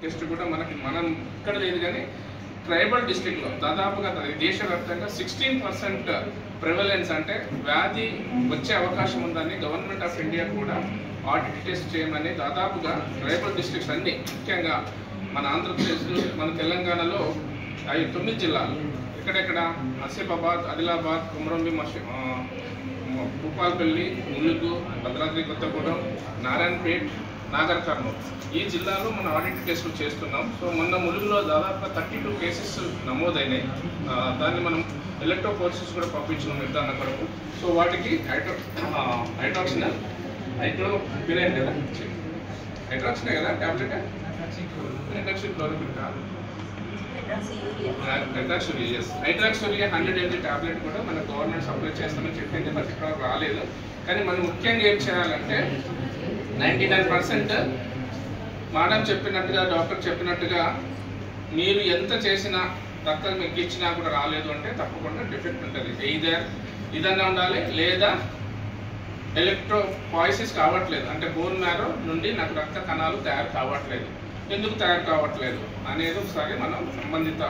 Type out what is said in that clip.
Test కూడా మనం ఇక్కడ లేదు కానీ ట్రైబల్ డిస్ట్రిక్ట్లో దాదాపుగా దేశవ్యాప్తంగా 16% ప్రివలెన్స్ అంటే వ్యాధి వచ్చే అవకాశం ఉందని గవర్నమెంట్ ఆఫ్ ఇండియా కూడా ఆడిట్ టెస్ట్ చేయమని దాదాపుగా ట్రైబల్ డిస్ట్రిక్ట్స్ అన్నీ ముఖ్యంగా మన ఆంధ్రప్రదేశ్ మన తెలంగాణలో 9 జిల్లాలు ఎక్కడెక్కడ ఆసిఫాబాద్, ఆదిలాబాద్, కుమ్రంభీం, భూపాలపల్లి, ములుగు, భద్రాద్రి కొత్తగూడెం, నారాయణపేట్, నాగర్ కర్నూలు ఈ జిల్లాలో మనం ఆడిట్ టెస్టులు చేస్తున్నాం. సో మొన్న ములుగులో దాదాపుగా 32 కేసెస్ నమోదైనాయి. దాన్ని మనం ఎలక్ట్రోఫోరెన్సిస్ కూడా పంపించినాం నిర్ధారణ కొరకు. సో వాటికి హైడ్రాక్సినల్ హైడ్రోక్వినైన్ కదా హైడ్రాక్సినే కదా ట్యాబ్లెట్ హైడ్రాక్సిక్లోరోక్విన్ కాదు హైడ్రాక్సూరియా 100 mg ట్యాబ్లెట్ కూడా మన గవర్నమెంట్ సప్లై చేస్తామని చెప్పింది. బట్ ఇక్కడ రాలేదు. కానీ మనం ముఖ్యంగా ఏం చేయాలంటే 99% మేడం చెప్పినట్టుగా డాక్టర్ చెప్పినట్టుగా మీరు ఎంత చేసినా రక్తం ఎక్కించినా కూడా రాలేదు అంటే తప్పకుండా డిఫెక్ట్ ఉంటుంది. ఎయిదర్ ఇదన్నా ఉండాలి లేదా ఎలక్ట్రోపాయిసిస్ కావట్లేదు అంటే బోన్ మ్యారో నుండి నాకు రక్త కణాలు తయారు కావట్లేదు. ఎందుకు తయారు కావట్లేదు అనేది ఒకసారి మనం సంబంధిత